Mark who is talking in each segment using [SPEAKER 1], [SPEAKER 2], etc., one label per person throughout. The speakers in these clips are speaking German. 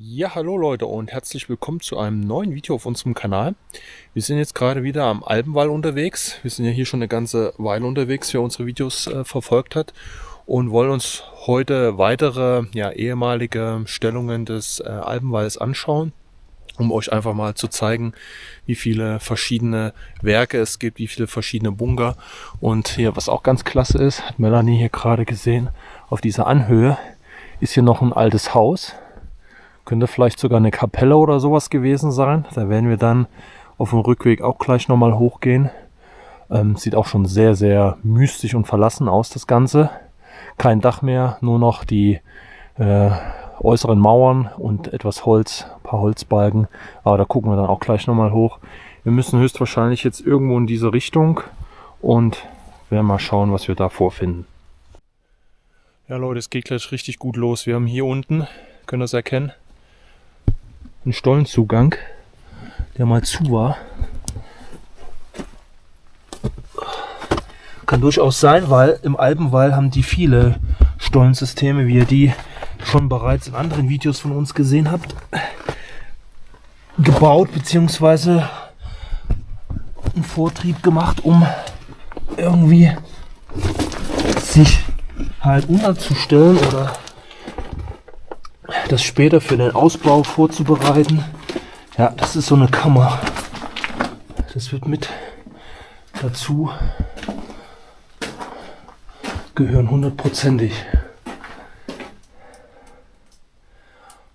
[SPEAKER 1] Ja, hallo Leute und herzlich willkommen zu einem neuen Video auf unserem Kanal. Wir sind jetzt gerade wieder am Alpenwall unterwegs. Wir sind ja hier schon eine ganze Weile unterwegs, wer unsere Videos verfolgt hat, und wollen uns heute weitere ehemalige Stellungen des Alpenwalls anschauen, um euch einfach mal zu zeigen, wie viele verschiedene Werke es gibt, wie viele verschiedene Bunker. Und hier, was auch ganz klasse ist, hat Melanie hier gerade gesehen, auf dieser Anhöhe ist hier noch ein altes Haus. Könnte vielleicht sogar eine Kapelle oder sowas gewesen sein. Da werden wir dann auf dem Rückweg auch gleich nochmal hochgehen. Sieht auch schon sehr, sehr mystisch und verlassen aus, das Ganze. Kein Dach mehr, nur noch die äußeren Mauern und etwas Holz, ein paar Holzbalken. Aber da gucken wir dann auch gleich nochmal hoch. Wir müssen höchstwahrscheinlich jetzt irgendwo in diese Richtung und werden mal schauen, was wir da vorfinden. Ja Leute, es geht gleich richtig gut los. Wir haben hier unten, könnt ihr das erkennen, einen Stollenzugang, der mal zu war. Kann durchaus sein, weil im Alpenwall haben die viele Stollensysteme, wie ihr die schon bereits in anderen Videos von uns gesehen habt, gebaut bzw. einen Vortrieb gemacht, um irgendwie sich halt unterzustellen oder das später für den Ausbau vorzubereiten. Ja, das ist so eine Kammer. Das wird mit dazu gehören, hundertprozentig.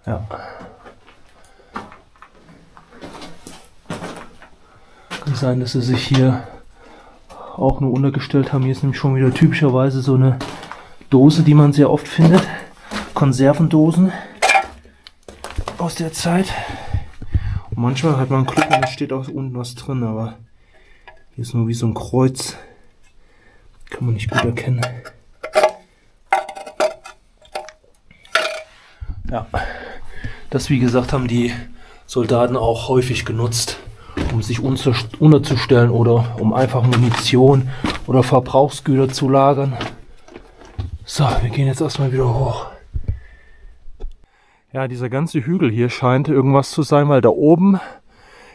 [SPEAKER 1] Ja. Kann sein, dass sie sich hier auch nur untergestellt haben. Hier ist nämlich schon wieder typischerweise so eine Dose, die man sehr oft findet. Konservendosen aus der Zeit. Und manchmal hat man Glück und da steht auch unten was drin, aber hier ist nur wie so ein Kreuz. Kann man nicht gut erkennen. Ja, das wie gesagt haben die Soldaten auch häufig genutzt, um sich unterzustellen oder um einfach Munition oder Verbrauchsgüter zu lagern. So, wir gehen jetzt erstmal wieder hoch. Ja, dieser ganze Hügel hier scheint irgendwas zu sein, weil da oben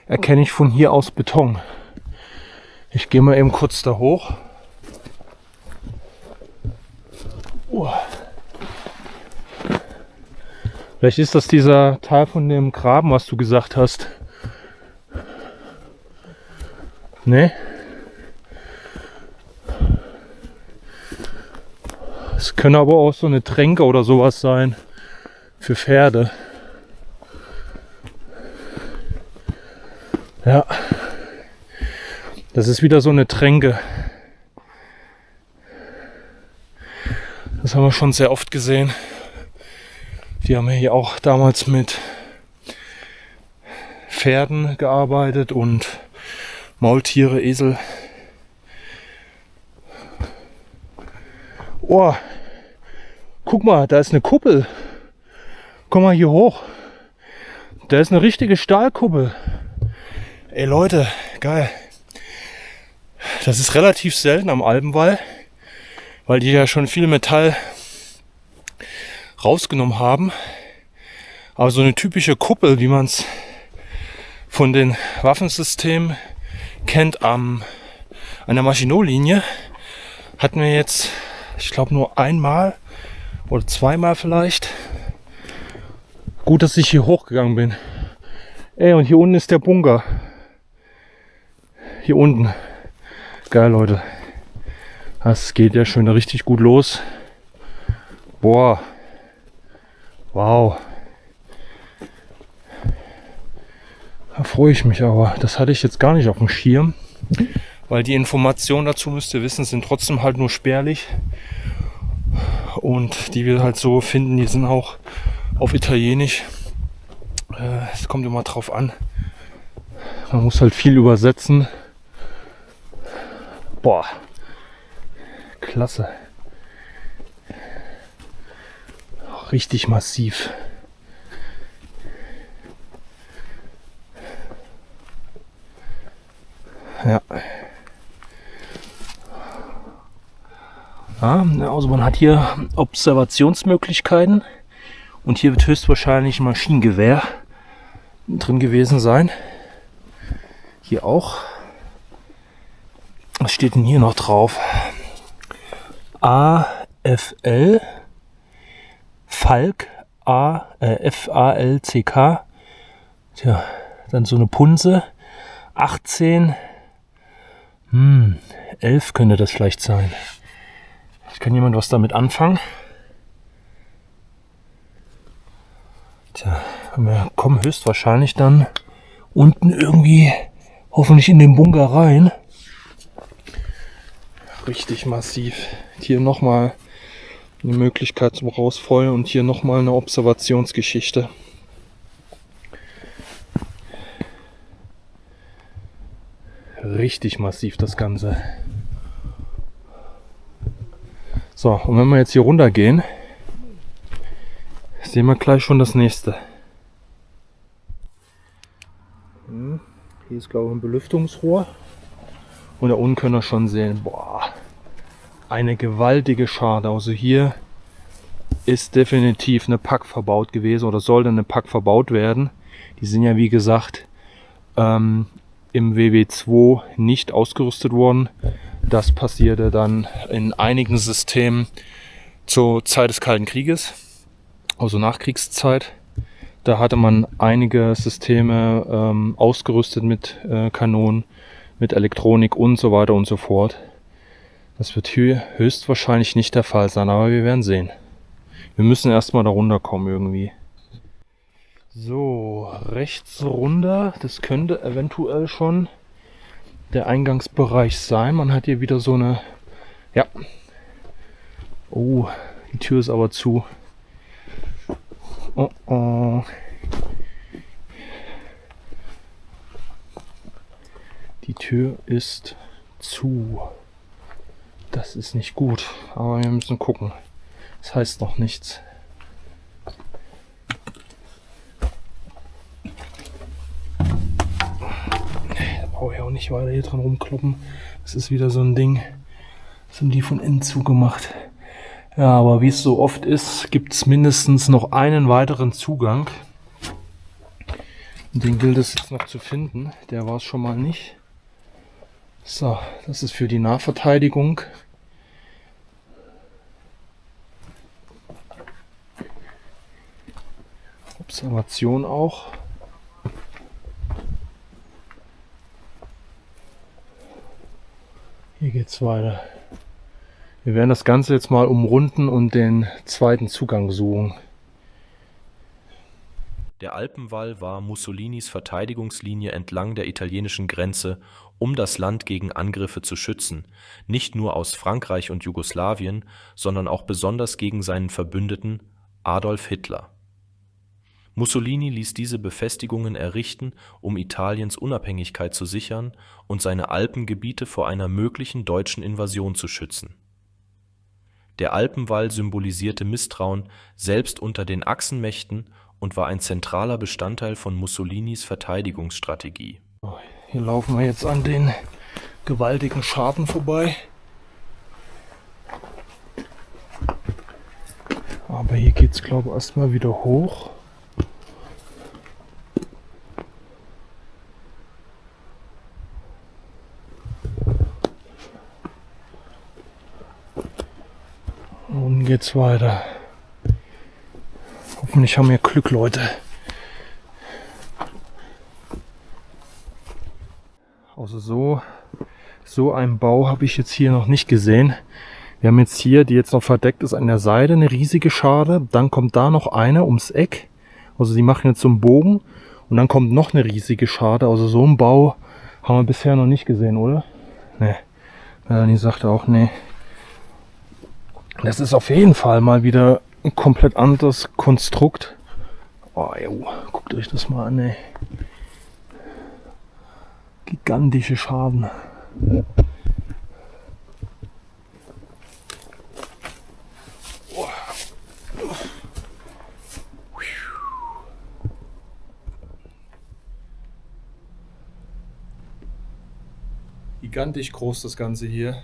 [SPEAKER 1] erkenne ich von hier aus Beton. Ich gehe mal eben kurz da hoch. Vielleicht ist das dieser Teil von dem Graben, was du gesagt hast. Ne? Es können aber auch so eine Tränke oder sowas sein. Für Pferde. Ja. Das ist wieder so eine Tränke. Das haben wir schon sehr oft gesehen. Die haben hier auch damals mit Pferden gearbeitet und Maultiere, Esel. Oh, guck mal, da ist eine Kuppel. Komm mal hier hoch. Da ist eine richtige Stahlkuppel. Ey Leute, geil. Das ist relativ selten am Alpenwall, weil die ja schon viel Metall rausgenommen haben. Aber so eine typische Kuppel, wie man es von den Waffensystemen kennt an der Maginot-Linie, hatten wir jetzt, ich glaube, nur einmal oder zweimal vielleicht. Gut, dass ich hier hochgegangen bin. Ey, und hier unten ist der Bunker. Hier unten. Geil, Leute. Das geht ja schon richtig gut los. Boah. Wow. Da freue ich mich aber. Das hatte ich jetzt gar nicht auf dem Schirm. Weil die Informationen dazu, müsst ihr wissen, sind trotzdem halt nur spärlich. Und die wir halt so finden, die sind auch auf Italienisch. Es kommt immer drauf an. Man muss halt viel übersetzen. Boah. Klasse. Richtig massiv. Ja. Also man hat hier Observationsmöglichkeiten Und hier wird höchstwahrscheinlich ein Maschinengewehr drin gewesen sein. Hier auch. Was steht denn hier noch drauf? AFL Falk FALCK. Tja, dann so eine Punse. 18. 11 könnte das vielleicht sein. Kann jemand was damit anfangen? Tja, wir kommen höchstwahrscheinlich dann unten irgendwie hoffentlich in den Bunker rein. Richtig massiv. Hier nochmal eine Möglichkeit zum Rausfeuern und hier nochmal eine Observationsgeschichte. Richtig massiv das Ganze. So, und wenn wir jetzt hier runter gehen, sehen wir gleich schon das nächste. Hier ist, glaube ich, ein Belüftungsrohr. Und da unten können wir schon sehen, boah, eine gewaltige Schade. Also hier ist definitiv eine Pack verbaut gewesen oder sollte eine Pack verbaut werden. Die sind ja, wie gesagt, im WW2 nicht ausgerüstet worden. Das passierte dann in einigen Systemen zur Zeit des Kalten Krieges, also Nachkriegszeit. Da hatte man einige Systeme ausgerüstet mit Kanonen, mit Elektronik und so weiter und so fort. Das wird hier höchstwahrscheinlich nicht der Fall sein, aber wir werden sehen. Wir müssen erstmal da runterkommen irgendwie. So, rechts runter, das könnte eventuell schon der Eingangsbereich sein. Man hat hier wieder so eine... Ja. Oh, die Tür ist aber zu. Oh, oh. Die Tür ist zu. Das ist nicht gut, aber wir müssen gucken. Das heißt noch nichts. Da brauche ich auch nicht weiter hier dran rumkloppen. Das ist wieder so ein Ding. Das haben die von innen zugemacht. Ja, aber wie es so oft ist, gibt es mindestens noch einen weiteren Zugang. Und den gilt es jetzt noch zu finden. Der war es schon mal nicht. So, das ist für die Nahverteidigung. Observation auch. Hier geht's weiter. Wir werden das Ganze jetzt mal umrunden und den zweiten Zugang suchen.
[SPEAKER 2] Der Alpenwall war Mussolinis Verteidigungslinie entlang der italienischen Grenze, um das Land gegen Angriffe zu schützen, nicht nur aus Frankreich und Jugoslawien, sondern auch besonders gegen seinen Verbündeten Adolf Hitler. Mussolini ließ diese Befestigungen errichten, um Italiens Unabhängigkeit zu sichern und seine Alpengebiete vor einer möglichen deutschen Invasion zu schützen. Der Alpenwall symbolisierte Misstrauen selbst unter den Achsenmächten und war ein zentraler Bestandteil von Mussolinis Verteidigungsstrategie.
[SPEAKER 1] Hier laufen wir jetzt an den gewaltigen Schaden vorbei. Aber hier geht es, glaube ich, erstmal wieder hoch. Nun geht's weiter. Hoffentlich haben wir Glück, Leute. Also so einen Bau habe ich jetzt hier noch nicht gesehen. Wir haben jetzt hier, die jetzt noch verdeckt ist, an der Seite eine riesige Schade. Dann kommt da noch eine ums Eck. Also die machen jetzt so einen Bogen. Und dann kommt noch eine riesige Schade. Also so einen Bau haben wir bisher noch nicht gesehen, oder? Ne. Melanie sagte auch, nee. Das ist auf jeden Fall mal wieder ein komplett anderes Konstrukt. Oh, jo, guckt euch das mal an, ey. Gigantische Schaden. Gigantisch groß das Ganze hier.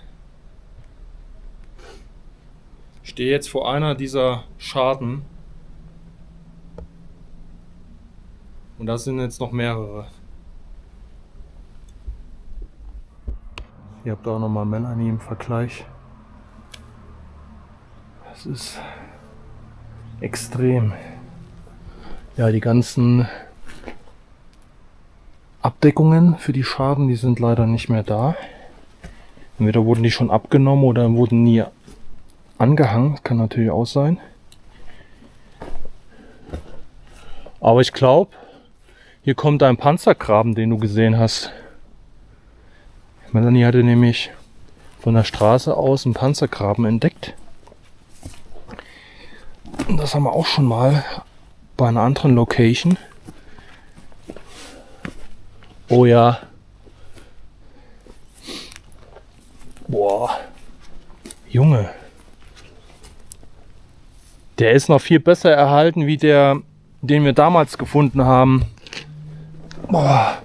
[SPEAKER 1] Ich stehe jetzt vor einer dieser Scharten. Und da sind jetzt noch mehrere. Ihr habt auch nochmal Melanie im Vergleich. Das ist extrem. Ja, die ganzen Abdeckungen für die Schaden, die sind leider nicht mehr da. Entweder wurden die schon abgenommen oder wurden nie angehangen. Das kann natürlich auch sein. Aber ich glaube, hier kommt ein Panzergraben, den du gesehen hast. Melanie hatte nämlich von der Straße aus einen Panzergraben entdeckt. Und das haben wir auch schon mal bei einer anderen Location. Oh ja. Boah. Junge. Der ist noch viel besser erhalten wie der, den wir damals gefunden haben. Boah.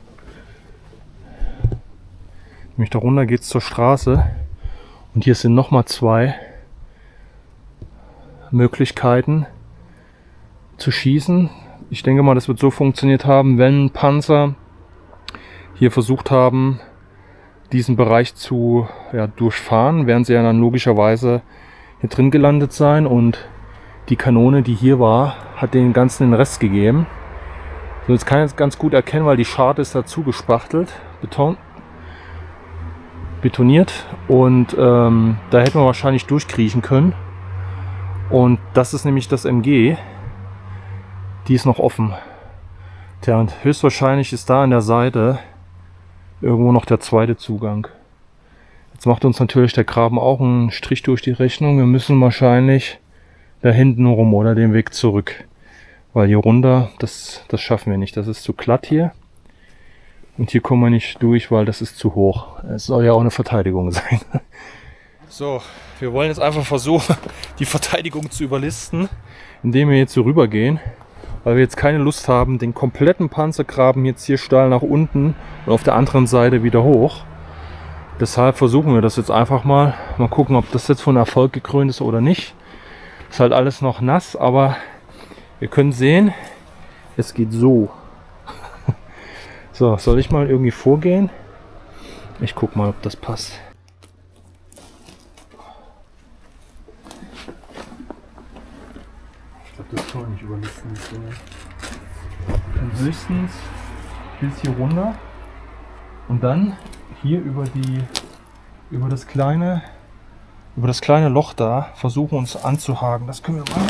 [SPEAKER 1] Nämlich darunter geht es zur Straße. Und hier sind nochmal 2 Möglichkeiten zu schießen. Ich denke mal, das wird so funktioniert haben, wenn Panzer hier versucht haben, diesen Bereich zu durchfahren, werden sie ja dann logischerweise hier drin gelandet sein und die Kanone, die hier war, hat den ganzen den Rest gegeben. So, jetzt kann ich es ganz gut erkennen, weil die Scharte ist dazu gespachtelt, betoniert und da hätten wir wahrscheinlich durchkriechen können. Und das ist nämlich das MG. Die ist noch offen. Tja, und höchstwahrscheinlich ist da an der Seite irgendwo noch der zweite Zugang. Jetzt macht uns natürlich der Graben auch einen Strich durch die Rechnung. Wir müssen wahrscheinlich da hinten rum oder den Weg zurück. Weil hier runter, das schaffen wir nicht. Das ist zu glatt hier. Und hier kommen wir nicht durch, weil das ist zu hoch. Es soll ja auch eine Verteidigung sein. So, wir wollen jetzt einfach versuchen, die Verteidigung zu überlisten, indem wir jetzt so rübergehen. Weil wir jetzt keine Lust haben, den kompletten Panzergraben jetzt hier steil nach unten und auf der anderen Seite wieder hoch. Deshalb versuchen wir das jetzt einfach mal. Mal gucken, ob das jetzt von Erfolg gekrönt ist oder nicht. Ist halt alles noch nass, aber wir können sehen, es geht so. So, soll ich mal irgendwie vorgehen? Ich guck mal, ob das passt. Ich glaube, das kann man nicht überlisten. Und höchstens bis hier runter und dann hier über das kleine Loch da versuchen uns anzuhaken. Das können wir machen.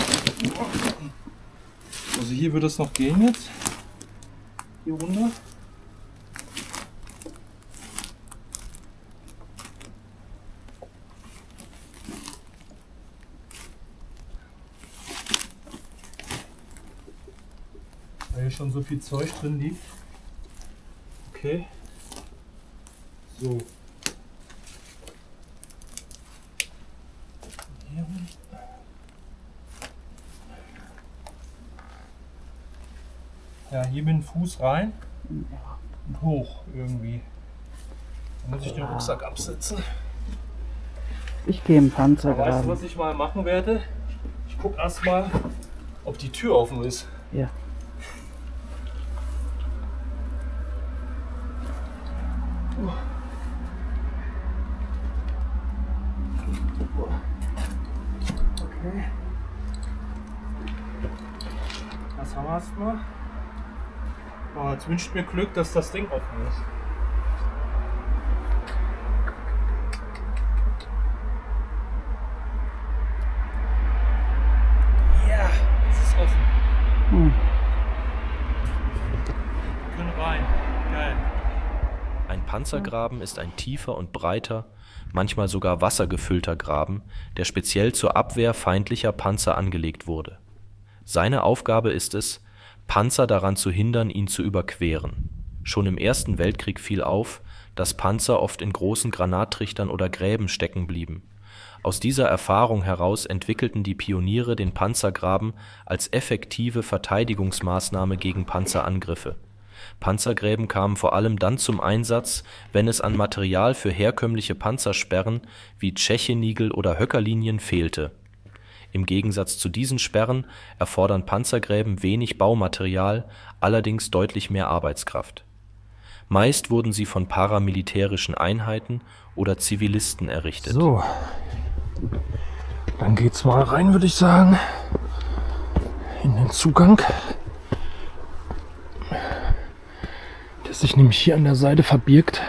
[SPEAKER 1] Also hier wird es noch gehen jetzt. Hier runter. Weil hier schon so viel Zeug drin liegt. Okay. So. Hier. Ja, hier mit dem Fuß rein und hoch irgendwie. Dann muss ich den Rucksack absetzen.
[SPEAKER 3] Ich gehe im
[SPEAKER 1] Weißt du,
[SPEAKER 3] Panzergraben.
[SPEAKER 1] was ich mal machen werde? Ich gucke erstmal, ob die Tür offen ist.
[SPEAKER 3] Ja.
[SPEAKER 1] Okay. Das haben wir erstmal. Oh, jetzt wünscht mir Glück, dass das Ding offen ist. Ja, es ist offen. Wir können rein. Geil.
[SPEAKER 2] Ein Panzergraben ist ein tiefer und breiter, manchmal sogar wassergefüllter Graben, der speziell zur Abwehr feindlicher Panzer angelegt wurde. Seine Aufgabe ist es, Panzer daran zu hindern, ihn zu überqueren. Schon im Ersten Weltkrieg fiel auf, dass Panzer oft in großen Granattrichtern oder Gräben stecken blieben. Aus dieser Erfahrung heraus entwickelten die Pioniere den Panzergraben als effektive Verteidigungsmaßnahme gegen Panzerangriffe. Panzergräben kamen vor allem dann zum Einsatz, wenn es an Material für herkömmliche Panzersperren wie Tschechenigel oder Höckerlinien fehlte. Im Gegensatz zu diesen Sperren erfordern Panzergräben wenig Baumaterial, allerdings deutlich mehr Arbeitskraft. Meist wurden sie von paramilitärischen Einheiten oder Zivilisten errichtet.
[SPEAKER 1] So, dann geht's mal rein, würde ich sagen, in den Zugang, der sich nämlich hier an der Seite verbirgt,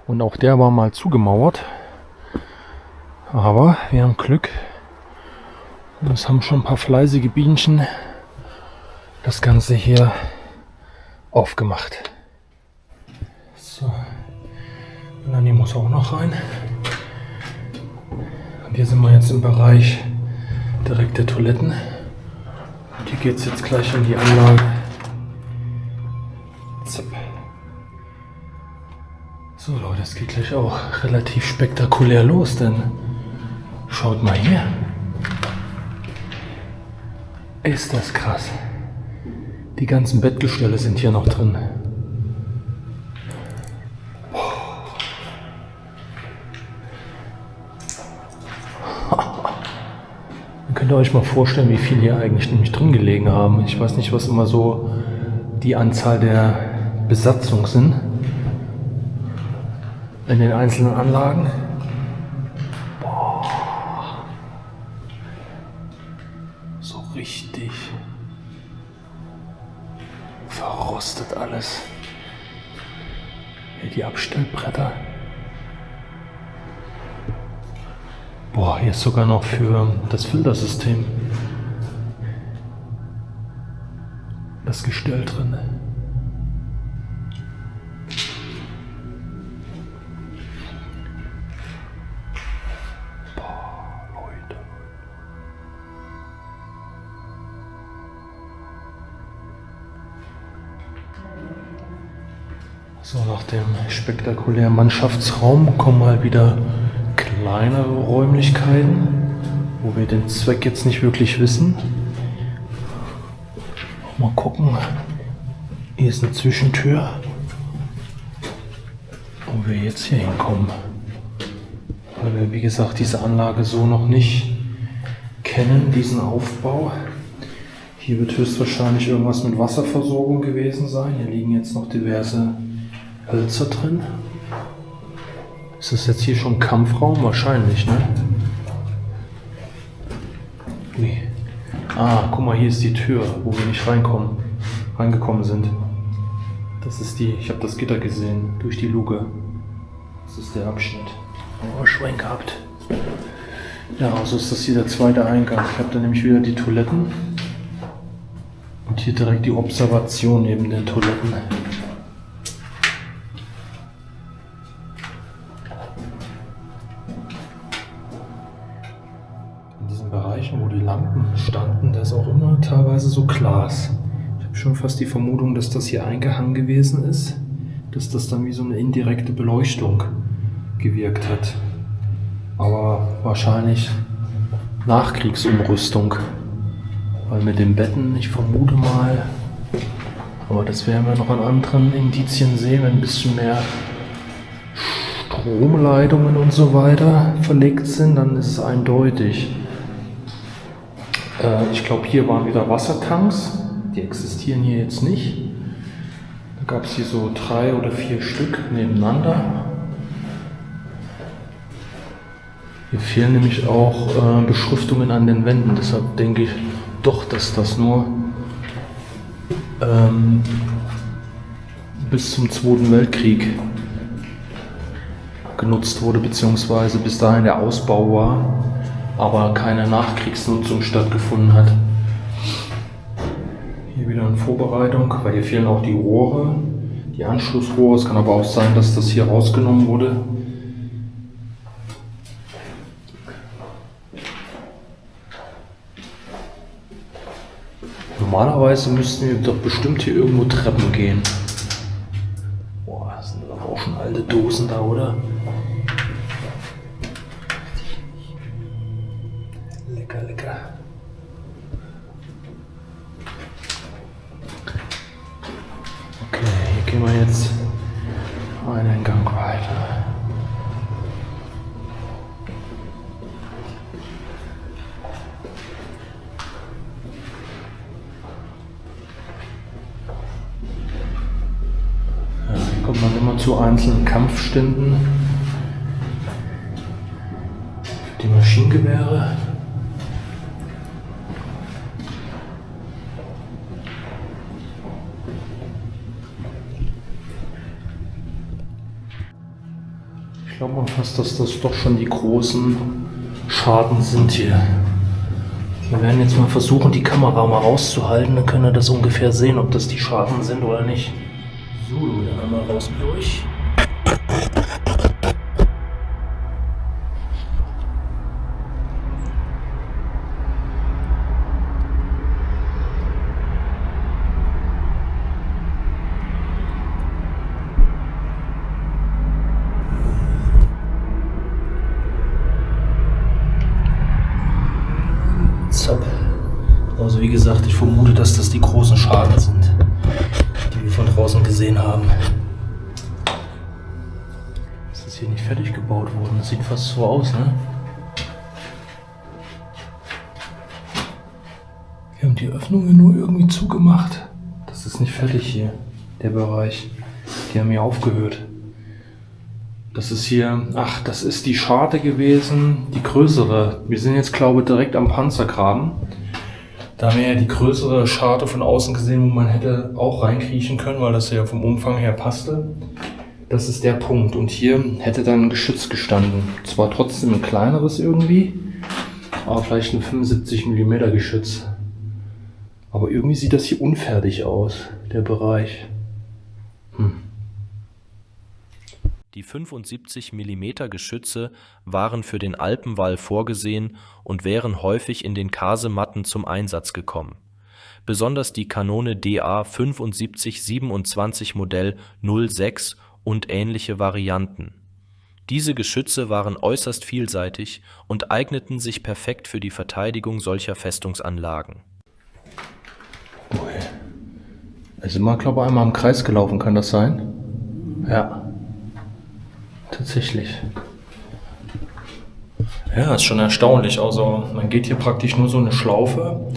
[SPEAKER 1] und auch der war mal zugemauert, aber wir haben Glück und es haben schon ein paar fleißige Bienchen das Ganze hier aufgemacht. So, Melanie muss auch noch rein. Und hier sind wir jetzt im Bereich direkt der Toiletten. Und hier geht es jetzt gleich in die Anlage. Zapp. So Leute, es geht gleich auch relativ spektakulär los, denn schaut mal hier. Ist das krass. Die ganzen Bettgestelle sind hier noch drin. Könnt ihr euch mal vorstellen, wie viel hier eigentlich nämlich drin gelegen haben. Ich weiß nicht, was immer so die Anzahl der Besatzung sind in den einzelnen Anlagen. Boah. So richtig verrostet alles. Hier die Abstellbretter. Boah, hier ist sogar noch für das Filtersystem das Gestell drin. Boah, Leute. So, nach dem spektakulären Mannschaftsraum kommen mal wieder kleinere Räumlichkeiten, wo wir den Zweck jetzt nicht wirklich wissen. Mal gucken. Hier ist eine Zwischentür, wo wir jetzt hier hinkommen. Weil wir, wie gesagt, diese Anlage so noch nicht kennen, diesen Aufbau. Hier wird höchstwahrscheinlich irgendwas mit Wasserversorgung gewesen sein. Hier liegen jetzt noch diverse Hölzer drin. Ist das jetzt hier schon Kampfraum? Wahrscheinlich, ne? Ui. Ah, guck mal, hier ist die Tür, wo wir nicht reingekommen sind. Das ist die, ich habe das Gitter gesehen, durch die Luke. Das ist der Abschnitt. Oh, Schwein gehabt. Ja, also ist das hier der zweite Eingang. Ich habe da nämlich wieder die Toiletten. Und hier direkt die Observation neben den Toiletten. Bereichen, wo die Lampen standen, da ist auch immer teilweise so Glas. Ich habe schon fast die Vermutung, dass das hier eingehangen gewesen ist, dass das dann wie so eine indirekte Beleuchtung gewirkt hat. Aber wahrscheinlich Nachkriegsumrüstung. Weil mit den Betten, ich vermute mal, aber das werden wir noch an anderen Indizien sehen, wenn ein bisschen mehr Stromleitungen und so weiter verlegt sind, dann ist es eindeutig. Ich glaube, hier waren wieder Wassertanks, die existieren hier jetzt nicht. Da gab es hier so 3 oder 4 Stück nebeneinander. Hier fehlen nämlich auch Beschriftungen an den Wänden, deshalb denke ich doch, dass das nur bis zum Zweiten Weltkrieg genutzt wurde, beziehungsweise bis dahin der Ausbau war, aber keine Nachkriegsnutzung stattgefunden hat. Hier wieder in Vorbereitung, weil hier fehlen auch die Rohre, die Anschlussrohre. Es kann aber auch sein, dass das hier rausgenommen wurde. Normalerweise müssten wir doch bestimmt hier irgendwo Treppen gehen. Boah, das sind doch auch schon alte Dosen da, oder? Lecker, lecker. Okay, hier gehen wir jetzt einen Gang weiter. Kommt man immer zu einzelnen Kampfständen. Die Maschinengewehre. Ich glaube mal fast, dass das doch schon die großen Schaden sind hier. Wir werden jetzt mal versuchen, die Kamera mal rauszuhalten, dann können wir das ungefähr sehen, ob das die Schaden sind oder nicht. So, dann einmal raus mit euch. Zapp. Also wie gesagt, ich vermute, dass das die großen Schaden sind, die wir von draußen gesehen haben. Das ist hier nicht fertig gebaut worden. Das sieht fast so aus, ne? Wir haben die Öffnungen nur irgendwie zugemacht. Das ist nicht fertig hier, der Bereich. Die haben hier aufgehört. Das ist hier, ach, das ist die Scharte gewesen, die größere. Wir sind jetzt, glaube ich, direkt am Panzergraben. Da haben wir ja die größere Scharte von außen gesehen, wo man hätte auch reinkriechen können, weil das ja vom Umfang her passte. Das ist der Punkt. Und hier hätte dann ein Geschütz gestanden. Zwar trotzdem ein kleineres irgendwie, aber vielleicht ein 75 mm Geschütz. Aber irgendwie sieht das hier unfertig aus, der Bereich.
[SPEAKER 2] Die 75 mm Geschütze waren für den Alpenwall vorgesehen und wären häufig in den Kasematten zum Einsatz gekommen. Besonders die Kanone DA 75-27 Modell 06 und ähnliche Varianten. Diese Geschütze waren äußerst vielseitig und eigneten sich perfekt für die Verteidigung solcher Festungsanlagen.
[SPEAKER 1] Wir sind mal, glaube ich, einmal im Kreis gelaufen, kann das sein? Ja. Tatsächlich. Ja, ist schon erstaunlich. Also man geht hier praktisch nur so eine Schlaufe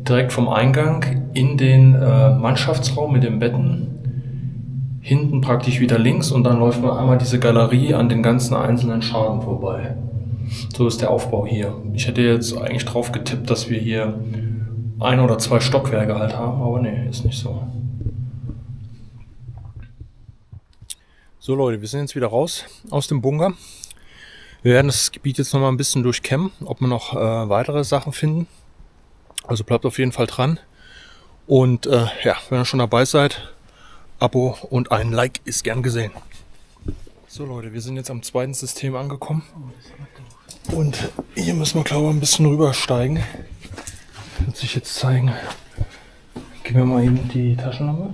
[SPEAKER 1] direkt vom Eingang in den Mannschaftsraum mit den Betten. Hinten praktisch wieder links und dann läuft man einmal diese Galerie an den ganzen einzelnen Schaden vorbei. So ist der Aufbau hier. Ich hätte jetzt eigentlich drauf getippt, dass wir hier 1 oder 2 Stockwerke halt haben, aber nee, ist nicht so. So Leute, wir sind jetzt wieder raus aus dem Bunker. Wir werden das Gebiet jetzt noch mal ein bisschen durchkämmen, ob wir noch weitere Sachen finden. Also bleibt auf jeden Fall dran. Und ja, wenn ihr schon dabei seid, Abo und ein Like ist gern gesehen. So Leute, wir sind jetzt am zweiten System angekommen. Und hier müssen wir, glaube ich, ein bisschen rübersteigen. Wird sich jetzt zeigen. Gib mir mal eben die Taschenlampe.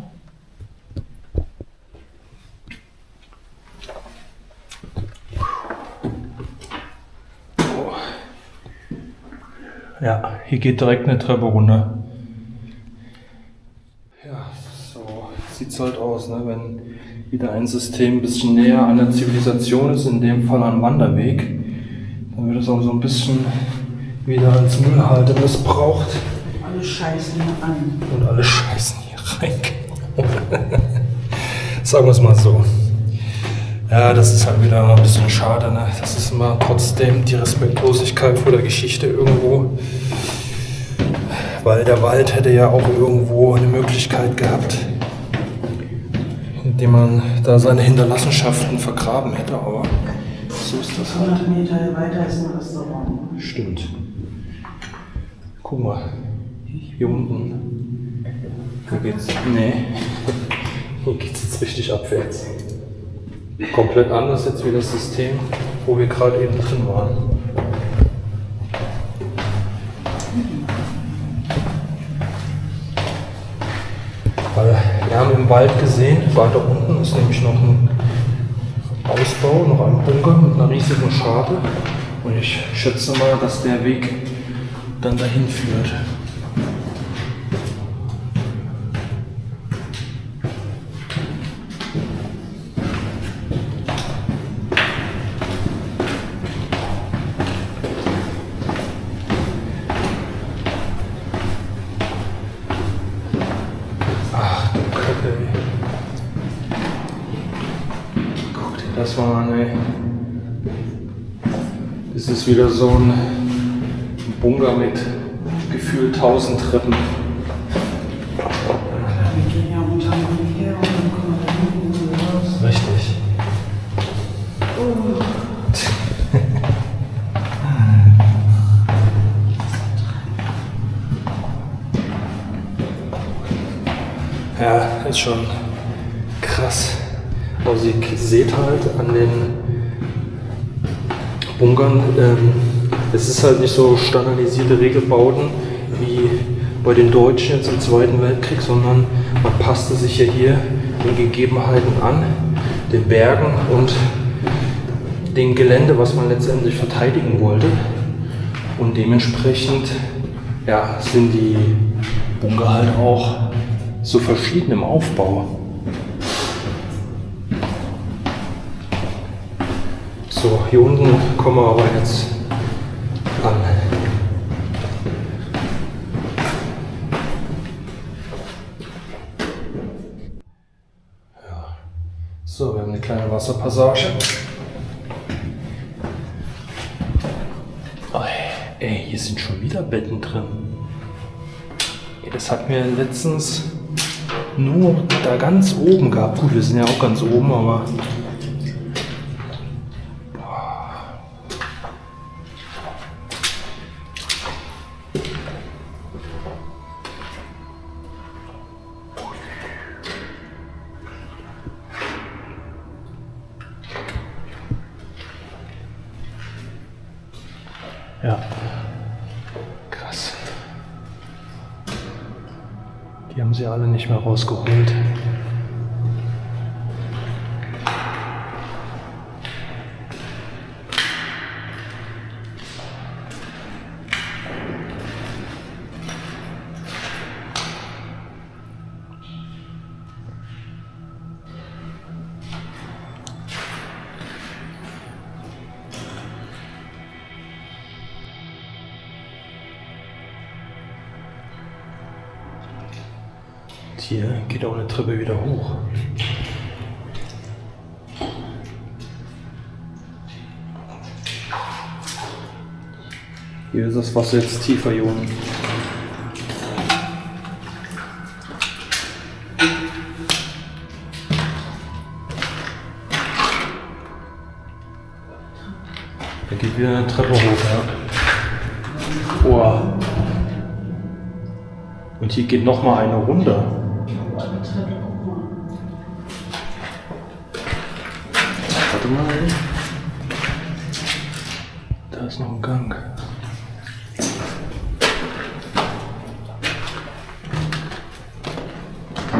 [SPEAKER 1] Ja, hier geht direkt eine Treppe runter. Ja, so sieht es halt aus, ne? Wenn wieder ein System ein bisschen näher an der Zivilisation ist, in dem Fall am Wanderweg, dann wird es auch so ein bisschen wieder als Müllhalde missbraucht.
[SPEAKER 3] Alle scheißen hier an.
[SPEAKER 1] Und alle scheißen hier rein. Sagen wir es mal so. Ja, das ist halt wieder ein bisschen schade, ne? Das ist immer trotzdem die Respektlosigkeit vor der Geschichte irgendwo. Weil der Wald hätte ja auch irgendwo eine Möglichkeit gehabt, indem man da seine Hinterlassenschaften vergraben hätte, aber so ist das halt.
[SPEAKER 3] 100 Meter weiter ist ein Restaurant.
[SPEAKER 1] Stimmt. Guck mal, hier unten. Wo geht's? Nee. Hier geht's jetzt richtig abwärts. Komplett anders jetzt wie das System, wo wir gerade eben drin waren. Weil wir haben im Wald gesehen, weiter unten ist nämlich noch ein Ausbau, noch ein Bunker mit einer riesigen Scharte. Und ich schätze mal, dass der Weg dann dahin führt. das waren, ey. Das ist wieder so ein Bunker mit gefühlt 1000 Treppen.
[SPEAKER 3] Wir gehen ja runter hier und dann kommen wir da hinten so raus.
[SPEAKER 1] Richtig. Ja, ist schon krass. Also ihr seht halt an den Bunkern, es ist halt nicht so standardisierte Regelbauten wie bei den Deutschen jetzt im Zweiten Weltkrieg, sondern man passte sich ja hier den Gegebenheiten an, den Bergen und dem Gelände, was man letztendlich verteidigen wollte. Und dementsprechend ja, sind die Bunker halt auch so verschieden im Aufbau. So, hier unten kommen wir aber jetzt an. Ja. So, wir haben eine kleine Wasserpassage. Oh, ey, hier sind schon wieder Betten drin. Das hat mir letztens nur da ganz oben gehabt. Gut, wir sind ja auch ganz oben, aber ja, krass. Die haben sie alle nicht mehr rausgeholt. Hier geht auch eine Treppe wieder hoch. Hier ist das Wasser jetzt tiefer, hier unten. Da geht wieder eine Treppe hoch, ja. Boah. Und hier geht noch mal eine runter. Warte mal. Da ist noch ein Gang.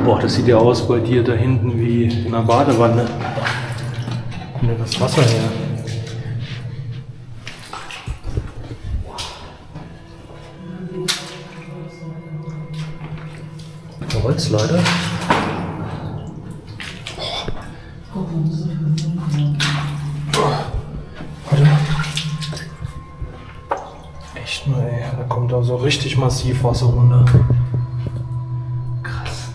[SPEAKER 1] Boah, das sieht ja aus bei dir da hinten wie in einer Badewanne. Wo kommt denn das Wasser her? Holzleiter. Warte. Echt mal, ey. Da kommt da so richtig massiv Wasser runter. Krass.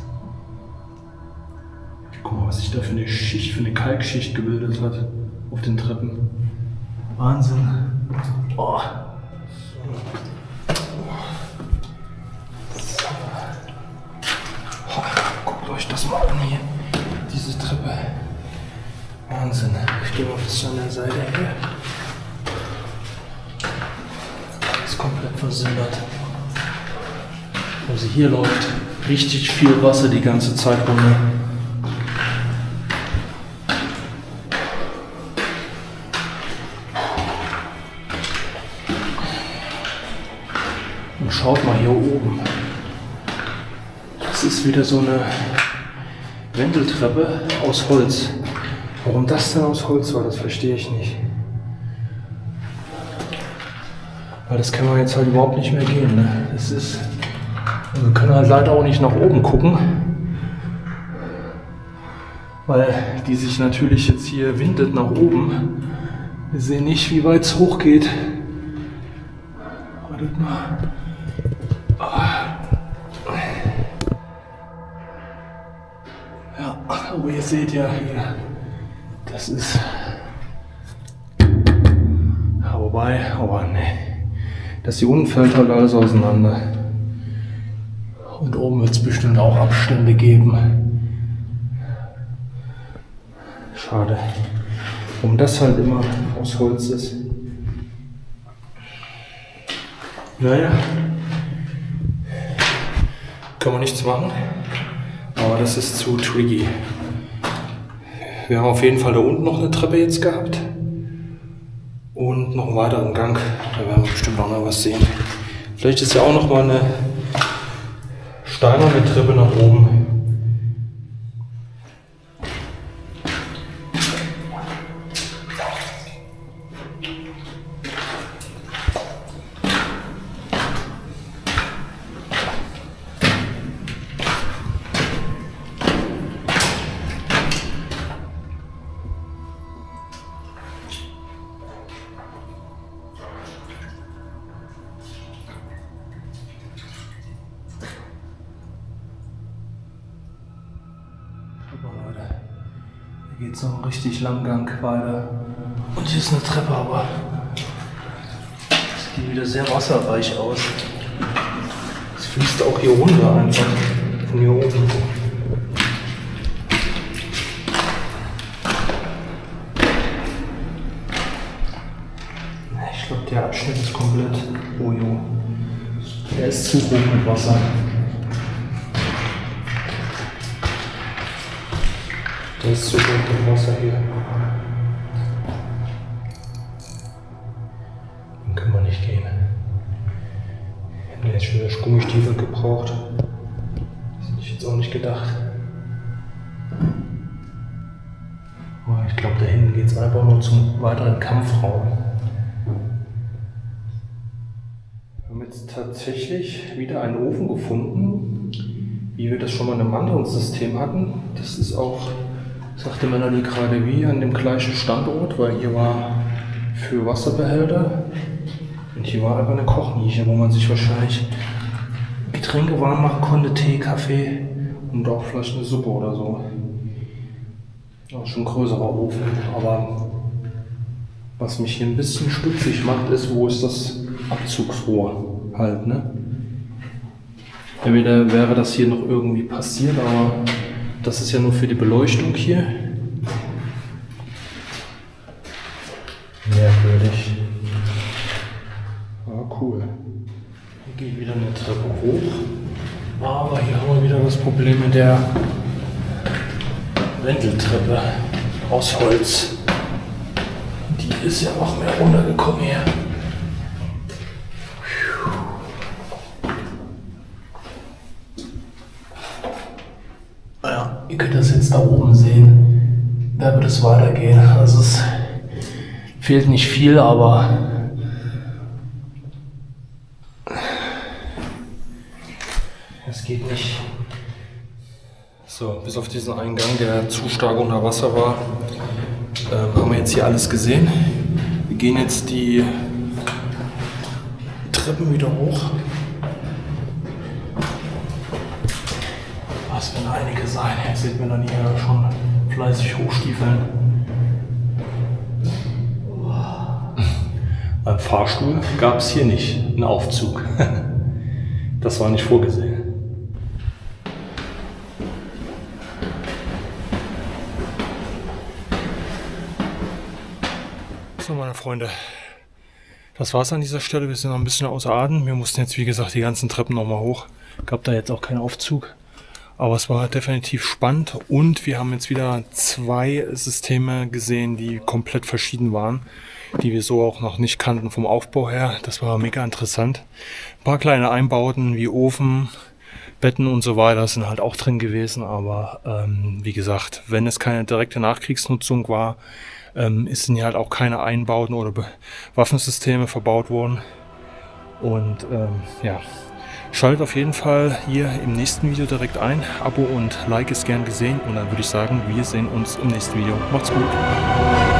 [SPEAKER 1] Guck mal, was sich da für eine Schicht, für eine Kalkschicht gebildet hat auf den Treppen. Wahnsinn. Oh. Guckt euch das mal an hier. Diese Treppe. Wahnsinn. Ich gehe mal ein bisschen an der Seite her. Alles komplett versindert. Also hier läuft richtig viel Wasser die ganze Zeit runter. Und schaut mal hier oben. Das ist wieder so eine Wendeltreppe aus Holz. Warum das denn aus Holz war, das verstehe ich nicht. Weil das können wir jetzt halt überhaupt nicht mehr gehen. Ne? Das ist, wir können halt leider auch nicht nach oben gucken. Weil die sich natürlich jetzt hier windet nach oben. Wir sehen nicht, wie weit es hochgeht. Wartet mal. Ja, aber ihr seht ja hier, das ist vorbei, aber ne. Das hier unten fällt halt alles auseinander. Und oben wird es bestimmt auch Abstände geben. Schade. Warum das halt immer aus Holz ist. Naja. Kann man nichts machen. Aber das ist zu tricky. Wir haben auf jeden Fall da unten noch eine Treppe jetzt gehabt. Und noch einen weiteren Gang. Da werden wir bestimmt auch noch was sehen. Vielleicht ist ja auch noch mal eine steinerne Treppe nach oben. Hier geht es noch einen richtig langen Gang weiter. Und hier ist eine Treppe, aber es sieht wieder sehr wasserreich aus. Es fließt auch hier runter einfach, von hier oben. Ich glaube, der Abschnitt ist komplett Ojo. Der ist zu hoch mit Wasser. Der ist zu hoch mit Wasser hier. Den können wir nicht gehen. Hätten wir jetzt schon wieder Gummistiefel gebraucht. Das hätte ich jetzt auch nicht gedacht. Aber ich glaube, da hinten geht es einfach nur zum weiteren Kampfraum. Wir haben jetzt tatsächlich wieder einen Ofen gefunden, wie wir das schon mal in einem anderen System hatten. Das ist auch, sagte Melanie gerade, wie an dem gleichen Standort, weil hier war für Wasserbehälter und hier war einfach eine Kochnische, wo man sich wahrscheinlich Getränke warm machen konnte, Tee, Kaffee und auch vielleicht eine Suppe oder so. Auch schon ein größerer Ofen, aber was mich hier ein bisschen stutzig macht, ist, wo ist das Abzugsrohr halt, ne? Entweder wäre das hier noch irgendwie passiert, aber das ist ja nur für die Beleuchtung hier. Merkwürdig. Ah, cool. Hier geht wieder eine Treppe hoch. Aber hier haben wir wieder das Problem mit der Wendeltreppe aus Holz. Die ist ja noch mehr runtergekommen hier. Ja, ihr könnt das jetzt da oben sehen. Da wird es weitergehen. Also es fehlt nicht viel, aber es geht nicht. So, bis auf diesen Eingang, der zu stark unter Wasser war, haben wir jetzt hier alles gesehen. Wir gehen jetzt die Treppen wieder hoch. Das werden einige sein. Jetzt sieht man dann hier schon fleißig hochstiefeln. Beim Fahrstuhl gab es hier nicht einen Aufzug. Das war nicht vorgesehen. So, meine Freunde, das war's an dieser Stelle. Wir sind noch ein bisschen außer Atem. Wir mussten jetzt, wie gesagt, die ganzen Treppen nochmal hoch. Gab da jetzt auch keinen Aufzug. Aber es war definitiv spannend und wir haben jetzt wieder 2 Systeme gesehen, die komplett verschieden waren, die wir so auch noch nicht kannten vom Aufbau her. Das war mega interessant. Ein paar kleine Einbauten wie Ofen, Betten und so weiter sind halt auch drin gewesen, aber wie gesagt, wenn es keine direkte Nachkriegsnutzung war, sind hier halt auch keine Einbauten oder Waffensysteme verbaut worden. Und ja, schaltet auf jeden Fall hier im nächsten Video direkt ein. Abo und Like ist gern gesehen und dann würde ich sagen, wir sehen uns im nächsten Video. Macht's gut!